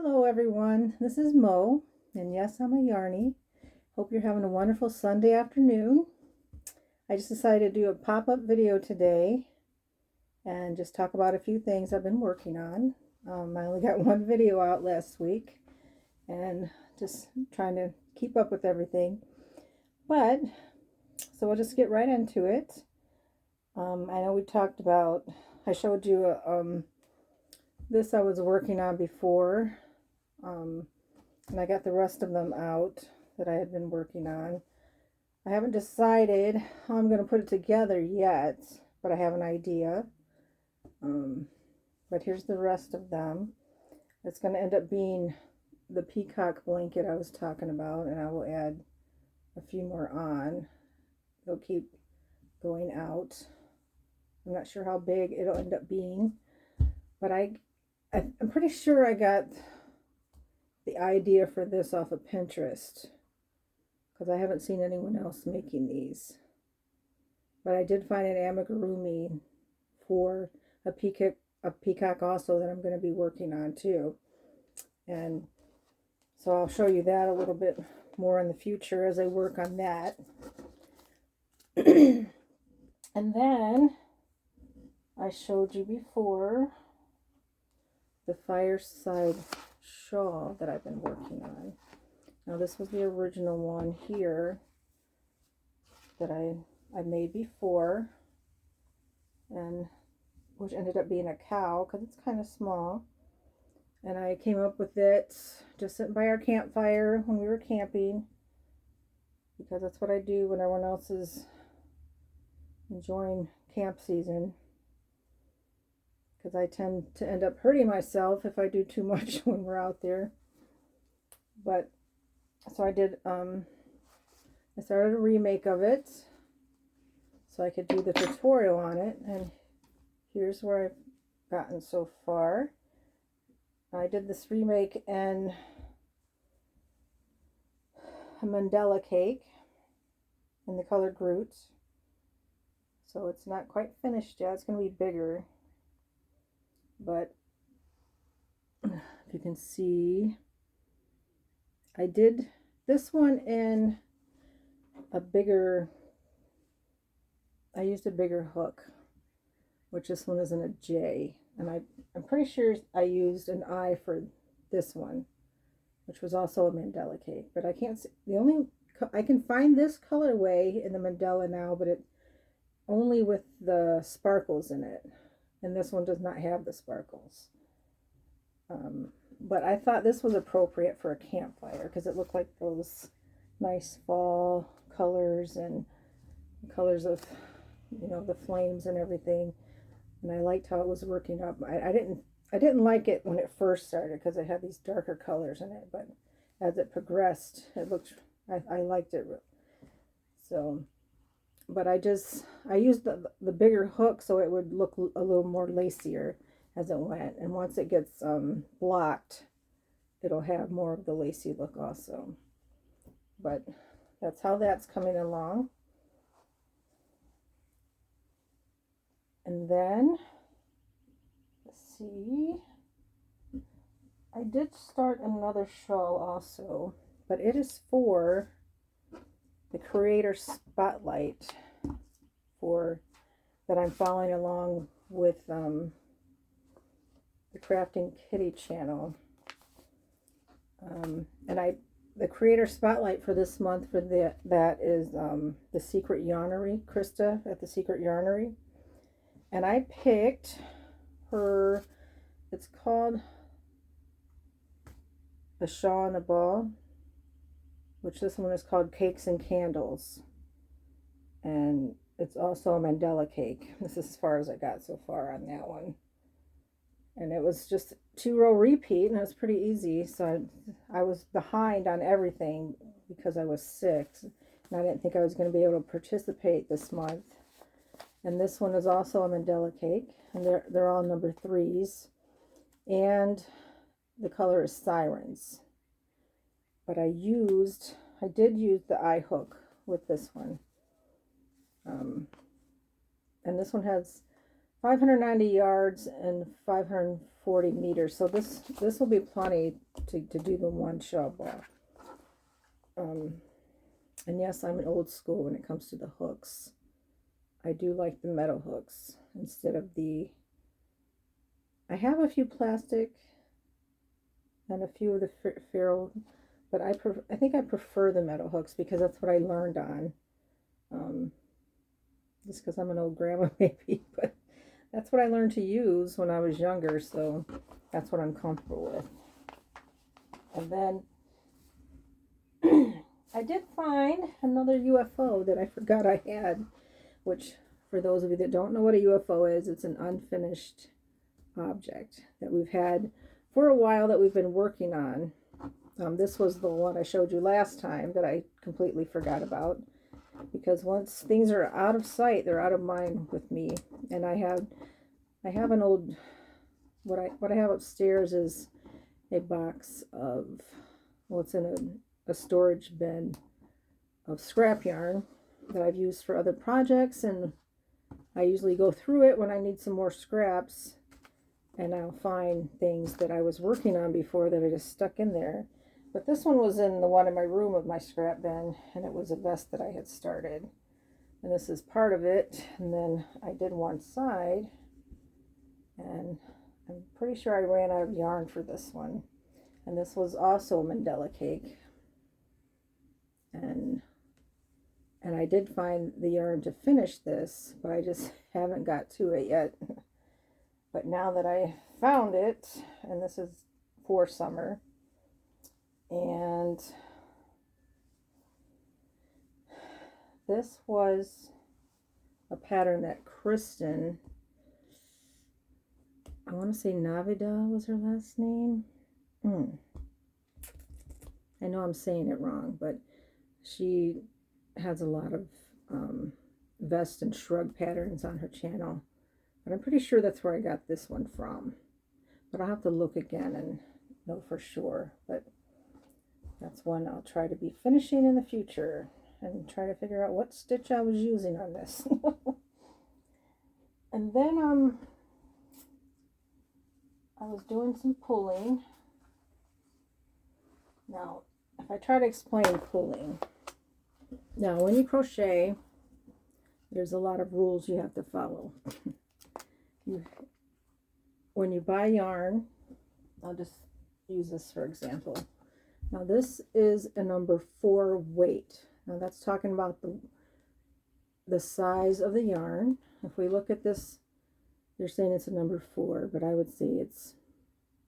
Hello everyone, this is Mo, and yes, I'm a Yarny. Hope you're having a wonderful Sunday afternoon. I just decided to do a pop-up video today and just talk about a few things I've been working on. I only got one video out last week and just trying to keep up with everything. So we'll just get right into it. I know we talked about, I showed you this I was working on before. And I got the rest of them out that I had been working on. I haven't decided how I'm going to put it together yet, but I have an idea. But here's the rest of them. It's going to end up being the peacock blanket I was talking about, and I will add a few more on. They'll keep going out. I'm not sure how big it'll end up being, but I'm pretty sure I got the idea for this off of Pinterest, because I haven't seen anyone else making these. But I did find an amigurumi for a peacock also that I'm going to be working on too. And so I'll show you that a little bit more in the future as I work on that. And then I showed you before the fireside shawl that I've been working on. Now this was the original one here that I made before, and which ended up being a cow because it's kind of small. And I came up with it just sitting by our campfire when we were camping, because that's what I do when everyone else is enjoying camp season, because I tend to end up hurting myself if I do too much when we're out there. But so I did, I started a remake of it so I could do the tutorial on it, and here's where I've gotten so far. I did this remake in a mandala cake in the color Groot, so it's not quite finished yet. It's going to be bigger, but if you can see, I did this one in a bigger, I used a bigger hook, which this one is in a J, and I'm pretty sure I used an I for this one, which was also a mandala cake, but I can't see, I can find this colorway in the mandala now, but it only with the sparkles in it, and this one does not have the sparkles. But I thought this was appropriate for a campfire because it looked like those nice fall colors and colors of, you know, the flames and everything. And I liked how it was working up. I didn't like it when it first started because it had these darker colors in it, but as it progressed, it looked, I liked it. So, but I used the bigger hook so it would look a little more lacier as it went, and once it gets blocked, it'll have more of the lacy look also. But that's how that's coming along. And then let's see, I did start another shawl also, but it is for the creator spotlight for that I'm following along with the Crafting Kitty channel. And the creator spotlight for this month for that is the Secret Yarnery, Krista at the Secret Yarnery. And I picked her, it's called The Shaw and the Ball, which this one is called Cakes and Candles. And it's also a mandala cake. This is as far as I got so far on that one. And it was just 2-row repeat, and it was pretty easy. So I was behind on everything because I was sick, and I didn't think I was going to be able to participate this month. And this one is also a mandala cake, and they're all number 3s, and the color is Sirens. But I did use the eye hook with this one, and this one has 590 yards and 540 40 meters. So this will be plenty to do the one shawl ball. And yes, I'm an old school when it comes to the hooks. I do like the metal hooks instead of I have a few plastic and a few of the ferrule, but I think I prefer the metal hooks because that's what I learned on. Just because I'm an old grandma maybe, but that's what I learned to use when I was younger, so that's what I'm comfortable with. And then I did find another UFO that I forgot I had, which for those of you that don't know what a UFO is, it's an unfinished object that we've had for a while that we've been working on. This was the one I showed you last time that I completely forgot about, because once things are out of sight, they're out of mind with me. And I have an old, what I have upstairs is a box of, well, it's in a storage bin of scrap yarn that I've used for other projects, and I usually go through it when I need some more scraps, and I'll find things that I was working on before that I just stuck in there. But this one was in the one in my room of my scrap bin, and it was a vest that I had started. And this is part of it. And then I did one side, and I'm pretty sure I ran out of yarn for this one. And this was also a Mandela cake. And I did find the yarn to finish this, but I just haven't got to it yet. But now that I found it, and this is for summer, and this was a pattern that Kristen, I want to say Navida was her last name. I know I'm saying it wrong, but she has a lot of vest and shrug patterns on her channel. But I'm pretty sure that's where I got this one from. But I'll have to look again and know for sure. But that's one I'll try to be finishing in the future and try to figure out what stitch I was using on this. And then I was doing some pulling. Now, if I try to explain pulling. Now, when you crochet, there's a lot of rules you have to follow. When you buy yarn, I'll just use this for example. Now this is a number 4 weight. Now that's talking about the size of the yarn. If we look at this, you're saying it's a number 4, but I would say it's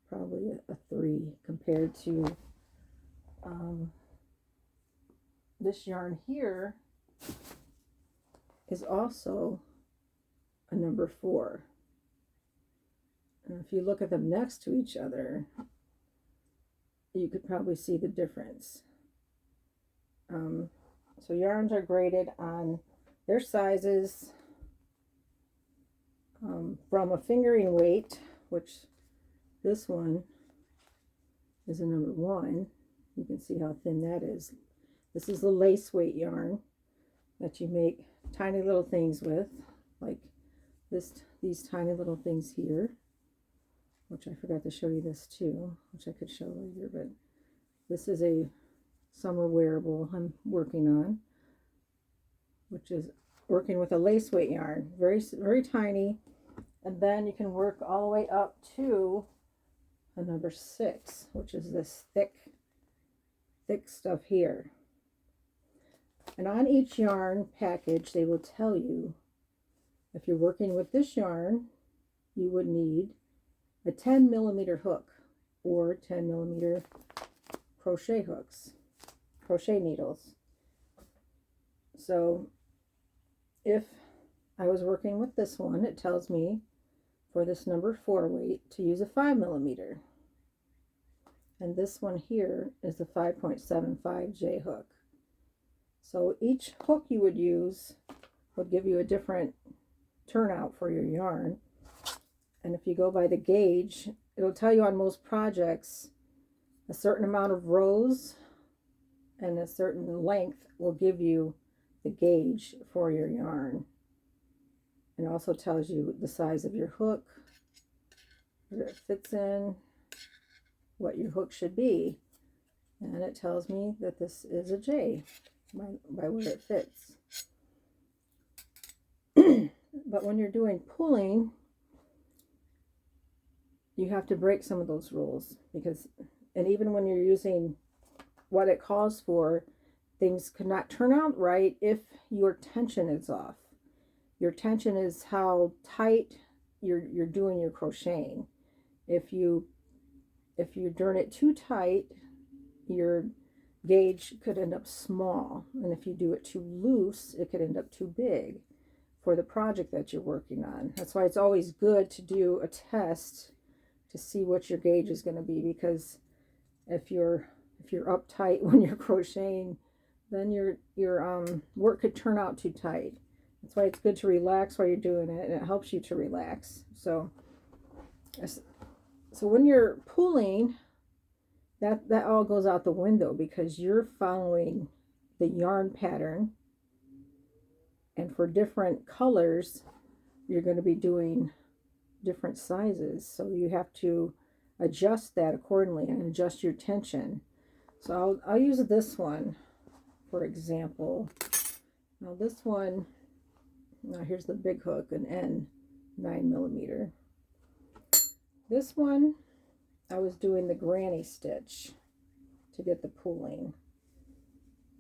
probably a 3 compared to this yarn here is also a number 4. And if you look at them next to each other, you could probably see the difference. So yarns are graded on their sizes from a fingering weight, which this one is a number 1. You can see how thin that is. This is the lace weight yarn that you make tiny little things with, like these tiny little things here, which I forgot to show you this too, which I could show later, but this is a summer wearable I'm working on, which is working with a lace weight yarn, very, very tiny. And then you can work all the way up to a number 6, which is this thick stuff here. And on each yarn package, they will tell you if you're working with this yarn, you would need a 10 millimeter hook or 10 millimeter crochet hooks, crochet needles. So if I was working with this one, it tells me for this number 4 weight to use a 5 millimeter. And this one here is the 5.75 J hook. So each hook you would use would give you a different turnout for your yarn. And if you go by the gauge, it'll tell you on most projects a certain amount of rows and a certain length will give you the gauge for your yarn. It also tells you the size of your hook, where it fits in what your hook should be. And it tells me that this is a J by where it fits. But when you're doing pulling, you have to break some of those rules, because, and even when you're using what it calls for, things could not turn out right if your tension is off. Your tension is how tight you're doing your crocheting. If you're doing it too tight, your gauge could end up small, and if you do it too loose, it could end up too big for the project that you're working on. That's why it's always good to do a test to see what your gauge is going to be, because if you're uptight when you're crocheting, then your work could turn out too tight. That's why it's good to relax while you're doing it, and it helps you to relax. So when you're pulling, that all goes out the window, because you're following the yarn pattern, and for different colors you're going to be doing different sizes, so you have to adjust that accordingly and adjust your tension. So I'll use this one for example. Now this one, now here's the big hook, an N 9mm. This one I was doing the granny stitch to get the pulling,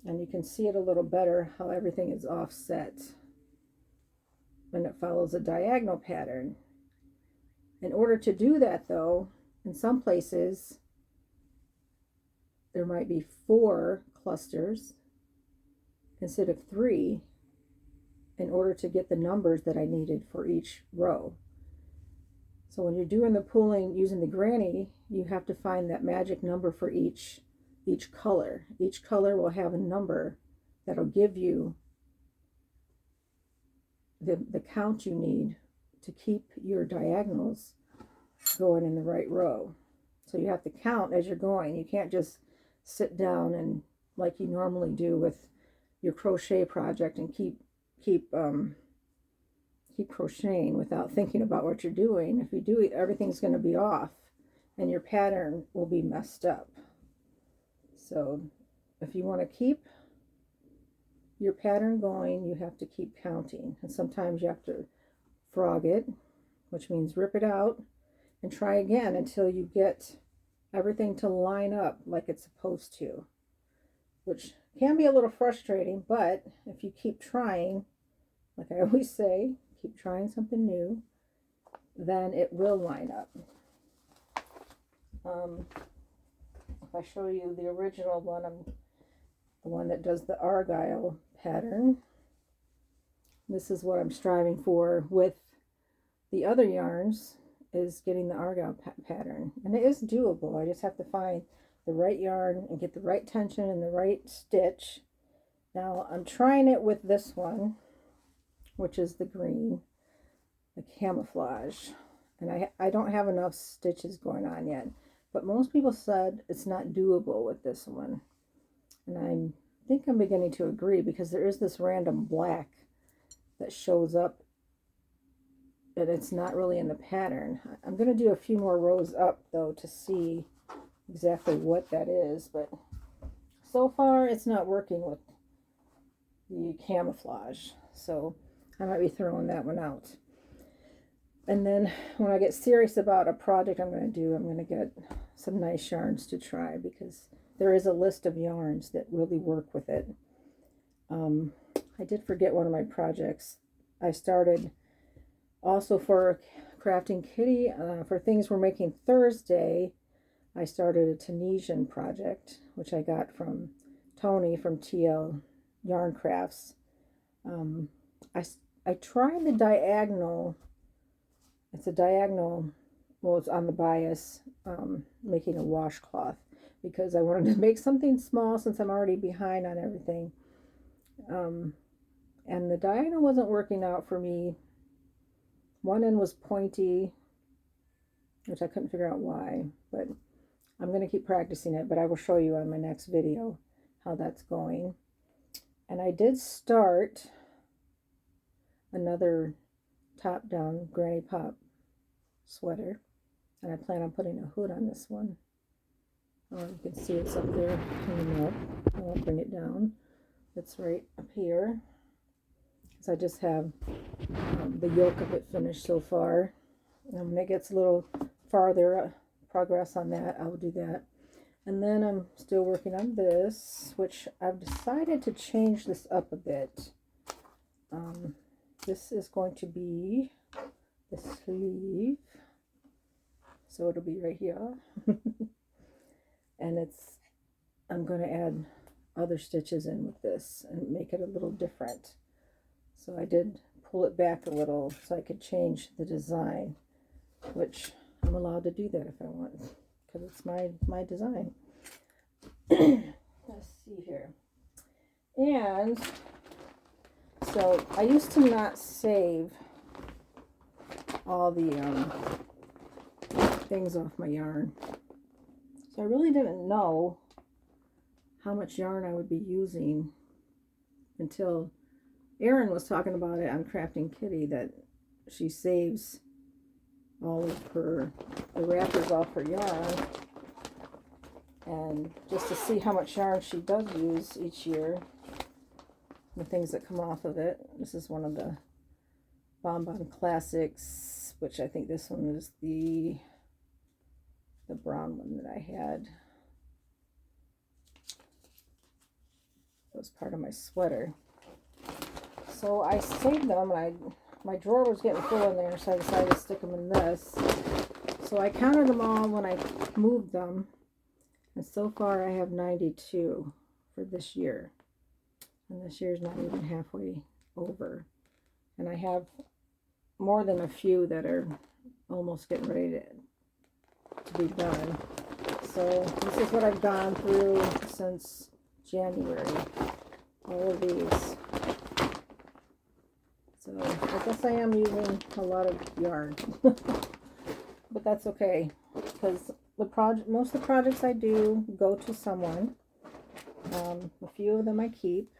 and you can see it a little better how everything is offset, and it follows a diagonal pattern. In order to do that though, in some places there might be 4 clusters instead of 3 in order to get the numbers that I needed for each row. So when you're doing the pulling using the granny, you have to find that magic number for each color. Each color will have a number that'll give you the count you need to keep your diagonals going in the right row. So you have to count as you're going. You can't just sit down and, like you normally do with your crochet project, and keep crocheting without thinking about what you're doing. If you do it, everything's going to be off and your pattern will be messed up. So if you want to keep your pattern going, you have to keep counting, and sometimes you have to frog it, which means rip it out and try again until you get everything to line up like it's supposed to, which can be a little frustrating, but if you keep trying, like I always say, keep trying something new, then it will line up. If I show you the original one, the one that does the argyle pattern, this is what I'm striving for with the other yarns, is getting the argyle pattern, and it is doable. I just have to find the right yarn and get the right tension and the right stitch. Now I'm trying it with this one, which is the green, the camouflage, and I don't have enough stitches going on yet, but most people said it's not doable with this one, and I think I'm beginning to agree, because there is this random black that shows up, and it's not really in the pattern. I'm going to do a few more rows up though to see exactly what that is, but so far it's not working with the camouflage, so I might be throwing that one out. And then when I get serious about a project I'm going to get some nice yarns to try, because there is a list of yarns that really work with it. I did forget one of my projects. I started also for Crafting Kitty, for things we're making Thursday, I started a Tunisian project, which I got from Tony from TL Yarn Crafts. I tried the diagonal. It's a diagonal, well, it's on the bias, making a washcloth, because I wanted to make something small since I'm already behind on everything. And the diagonal wasn't working out for me. One end was pointy, which I couldn't figure out why, but I'm going to keep practicing it, but I will show you on my next video how that's going. And I did start another top-down Granny Pop sweater, And I plan on putting a hood on this one. You can see it's up there coming up. I won't bring it down. It's right up here. So I just have the yoke of it finished so far. And when it gets a little farther progress on that, I will do that. And then I'm still working on this, which I've decided to change this up a bit. This is going to be the sleeve. So it'll be right here. And I'm going to add other stitches in with this and make it a little different. So I did pull it back a little so I could change the design, which I'm allowed to do that if I want, because it's my design. Let's see here. And so I used to not save all the things off my yarn. So I really didn't know how much yarn I would be using until Erin was talking about it on Crafting Kitty, that she saves all of the wrappers off her yarn, and just to see how much yarn she does use each year, the things that come off of it. This is one of the Bonbon Classics, which I think this one is the brown one that I had. It was part of my sweater. So I saved them, and my drawer was getting full in there, so I decided to stick them in this. So I counted them all when I moved them, and so far I have 92 for this year. And this year's not even halfway over. And I have more than a few that are almost getting ready to be done. So this is what I've gone through since January. All of these. So I guess I am using a lot of yarn. But that's okay, because most of the projects I do go to someone. A few of them I keep,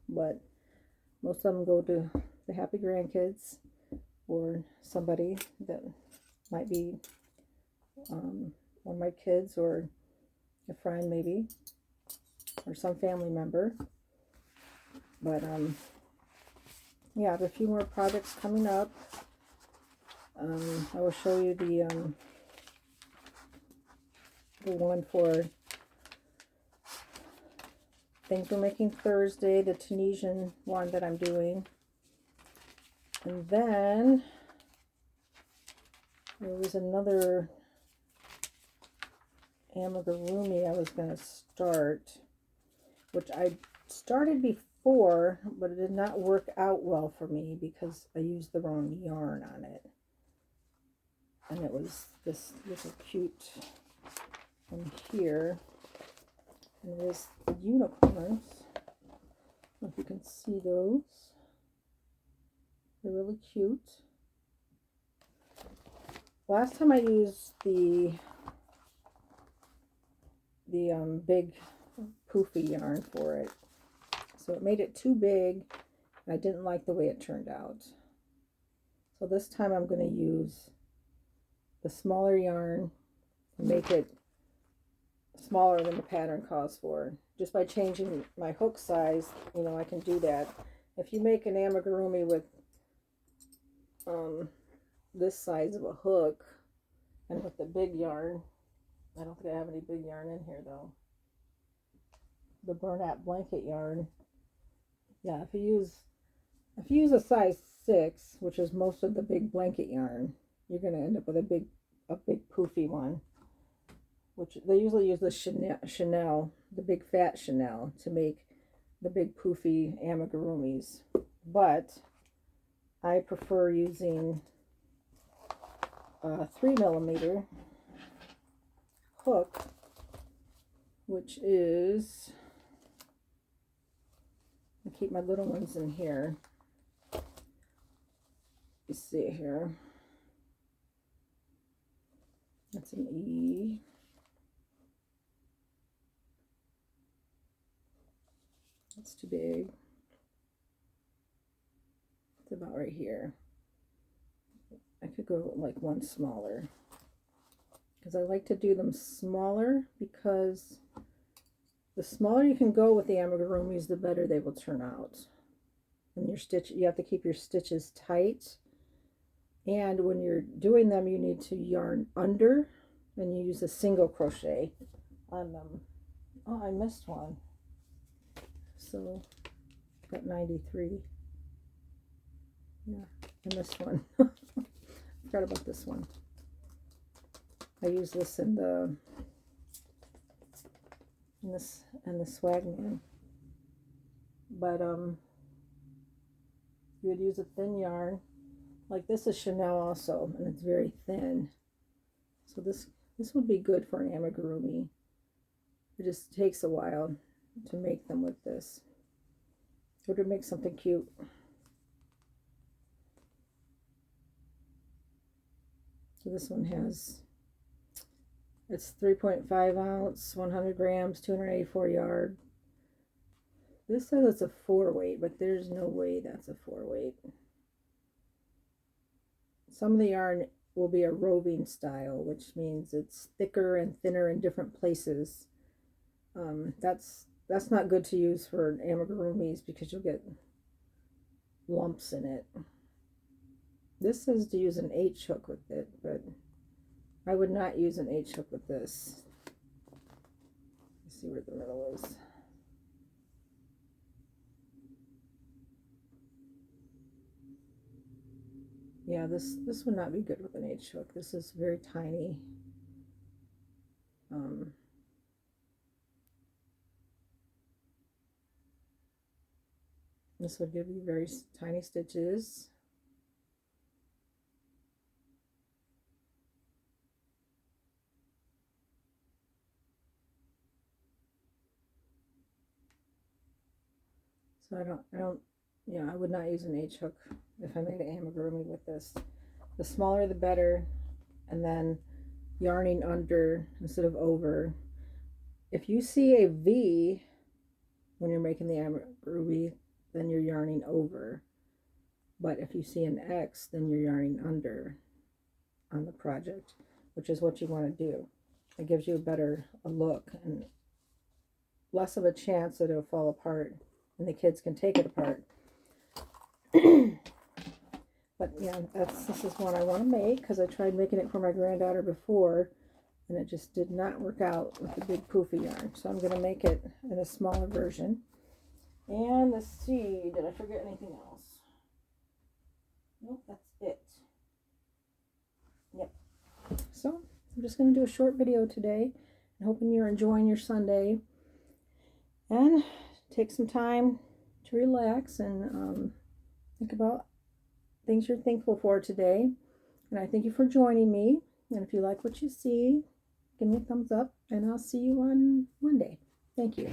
but most of them go to the happy grandkids or somebody that might be one of my kids, or a friend maybe, or some family member. But yeah, I have a few more projects coming up. I will show you the one for Things We're Making Thursday, the Tunisian one that I'm doing. And then there was another Amigurumi I was going to start, which I started before, but it did not work out well for me because I used the wrong yarn on it. And it was this little cute one here. And it is the unicorns. I don't know if you can see those. They're really cute. Last time I used the big poofy yarn for it, so it made it too big. I didn't like the way it turned out. So this time I'm going to use the smaller yarn and make it smaller than the pattern calls for. Just by changing my hook size, you know, I can do that. If you make an amigurumi with this size of a hook and with the big yarn, I don't think I have any big yarn in here though. The burlap blanket yarn. Yeah, if you use a size 6, which is most of the big blanket yarn, you're going to end up with a big poofy one. Which they usually use the Chanel, the big fat Chanel, to make the big poofy amigurumis. But I prefer using a 3mm hook, which is, I keep my little ones in here. You see it here. That's an E. That's too big. It's about right here. I could go like one smaller. because I like to do them smaller, because the smaller you can go with the amigurumis, the better they will turn out. And your stitch, you have to keep your stitches tight. And when you're doing them, you need to yarn under, and you use a single crochet on them. Oh, I missed one. So, got 93. Yeah, I missed one. Forgot about this one. I use this in the Swagman. But you would use a thin yarn. Like this is Chanel also, and it's very thin. So this would be good for an amigurumi. It just takes a while to make them with this. Or to make something cute. So this one has, it's 3.5 ounce, 100 grams, 284 yard. This says it's a 4-weight, but there's no way that's a 4-weight. Some of the yarn will be a roving style, which means it's thicker and thinner in different places. That's not good to use for amigurumis because you'll get lumps in it. This says to use an H hook with it, but I would not use an H hook with this. Let's see where the middle is. Yeah, this would not be good with an H hook. This is very tiny. This would give you very tiny stitches. So I would not use an H hook if I made an amigurumi with this. The smaller the better, and then yarning under instead of over. If you see a V when you're making the amigurumi, then you're yarning over. But if you see an X, then you're yarning under on the project, which is what you want to do. It gives you a better look and less of a chance that it'll fall apart and the kids can take it apart. But yeah, this is one I want to make because I tried making it for my granddaughter before and it just did not work out with the big poofy yarn. So I'm going to make it in a smaller version. And let's see, did I forget anything else? Nope, that's it. Yep. So I'm just going to do a short video today. I'm hoping you're enjoying your Sunday. And take some time to relax and think about things you're thankful for today. And I thank you for joining me. And if you like what you see, give me a thumbs up. And I'll see you on Monday. Thank you.